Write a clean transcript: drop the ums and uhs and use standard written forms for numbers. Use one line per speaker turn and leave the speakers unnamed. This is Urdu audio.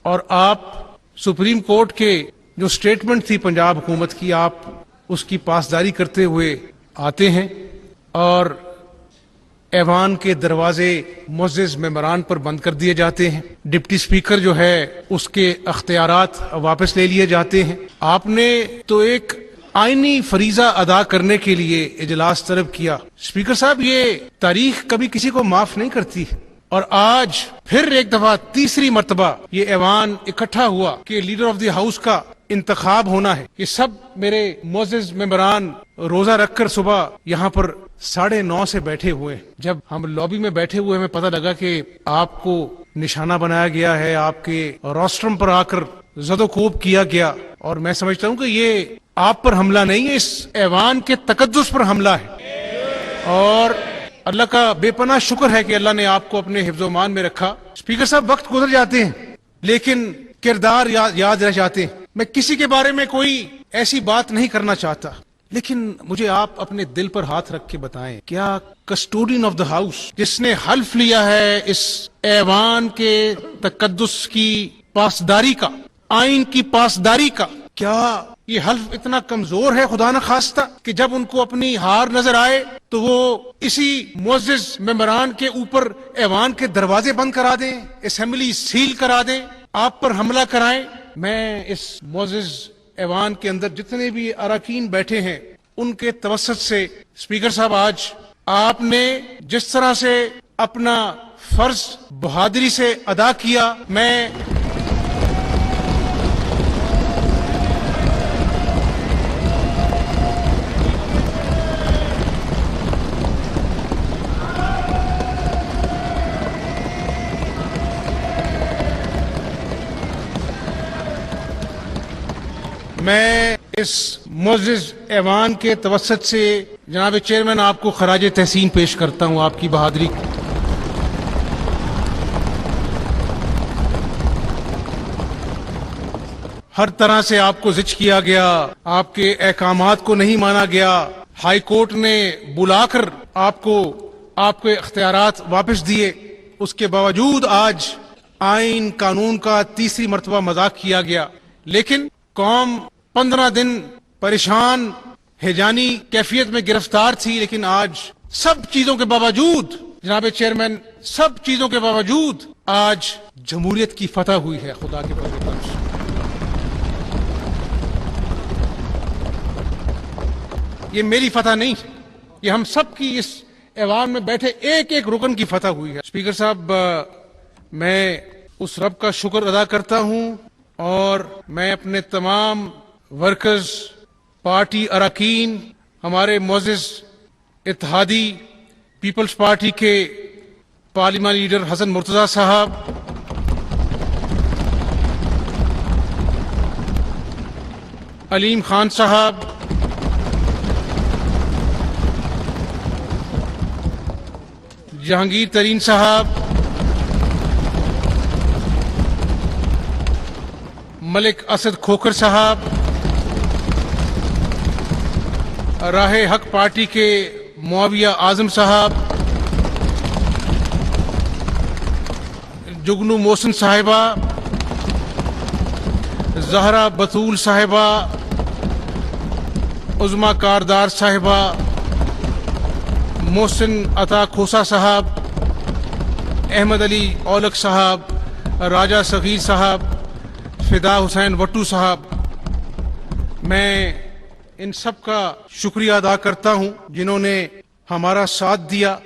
اور آپ سپریم کورٹ کے جو سٹیٹمنٹ تھی پنجاب حکومت کی، آپ اس کی پاسداری کرتے ہوئے آتے ہیں اور ایوان کے دروازے معزز ممبران پر بند کر دیے جاتے ہیں، ڈپٹی سپیکر جو ہے اس کے اختیارات واپس لے لیے جاتے ہیں۔ آپ نے تو ایک آئینی فریضہ ادا کرنے کے لیے اجلاس طلب کیا۔ سپیکر صاحب، یہ تاریخ کبھی کسی کو معاف نہیں کرتی، اور آج پھر ایک دفعہ تیسری مرتبہ یہ ایوان اکٹھا ہوا کہ لیڈر آف دی ہاؤس کا انتخاب ہونا ہے۔ یہ سب میرے معزز ممبران روزہ رکھ کر صبح یہاں پر 9:30 سے بیٹھے ہوئے ہیں۔ جب ہم لابی میں بیٹھے ہوئے ہمیں پتہ لگا کہ آپ کو نشانہ بنایا گیا ہے، آپ کے روسٹرم پر آ کر زد و کوب کیا گیا، اور میں سمجھتا ہوں کہ یہ آپ پر حملہ نہیں ہے، اس ایوان کے تقدس پر حملہ ہے، اور اللہ کا بے پناہ شکر ہے کہ اللہ نے آپ کو اپنے حفظ و امان میں رکھا۔ اسپیکر صاحب، وقت گزر جاتے ہیں لیکن کردار یاد رہ جاتے ہیں۔ میں کسی کے بارے میں کوئی ایسی بات نہیں کرنا چاہتا، لیکن مجھے آپ اپنے دل پر ہاتھ رکھ کے بتائیں، کیا کسٹوڈین آف دا ہاؤس جس نے حلف لیا ہے اس ایوان کے تقدس کی پاسداری کا، آئین کی پاسداری کا، کیا یہ حلف اتنا کمزور ہے خدا نہ خواستہ کہ جب ان کو اپنی ہار نظر آئے تو وہ اسی معزز ممبران کے اوپر ایوان کے دروازے بند کرا دیں، اسمبلی سیل کرا دیں، آپ پر حملہ کرائیں؟ میں اس معزز ایوان کے اندر جتنے بھی اراکین بیٹھے ہیں ان کے توسط سے، اسپیکر صاحب، آج آپ نے جس طرح سے اپنا فرض بہادری سے ادا کیا، میں اس معزز ایوان کے توسط سے جناب چیئرمین آپ کو خراج تحسین پیش کرتا ہوں، آپ کی بہادری۔ ہر طرح سے آپ کو زچ کیا گیا، آپ کے احکامات کو نہیں مانا گیا، ہائی کورٹ نے بلا کر آپ کے اختیارات واپس دیے، اس کے باوجود آج آئین قانون کا تیسری مرتبہ مذاق کیا گیا، لیکن قوم 15 دن پریشان ہیجانی کیفیت میں گرفتار تھی، لیکن آج سب چیزوں کے باوجود جناب چیئرمین، سب چیزوں کے باوجود آج جمہوریت کی فتح ہوئی ہے، خدا کے فضل و کرم سے۔ یہ میری فتح نہیں، یہ ہم سب کی اس ایوان میں بیٹھے ایک ایک رکن کی فتح ہوئی ہے۔ اسپیکر صاحب، میں اس رب کا شکر ادا کرتا ہوں، اور میں اپنے تمام ورکرز، پارٹی اراکین، ہمارے معزز اتحادی پیپلز پارٹی کے پارلیمانی لیڈر حسن مرتضیٰ صاحب، علیم خان صاحب، جہانگیر ترین صاحب، ملک اسد کھوکھر صاحب، راہ حق پارٹی کے معاویہ اعظم صاحب، جگنو محسن صاحبہ، زہرا بطول صاحبہ، عظما کاردار صاحبہ، محسن عطا کھوسا صاحب، احمد علی اولک صاحب، راجہ صغیر صاحب، فدا حسین وٹو صاحب، میں ان سب کا شکریہ ادا کرتا ہوں جنہوں نے ہمارا ساتھ دیا۔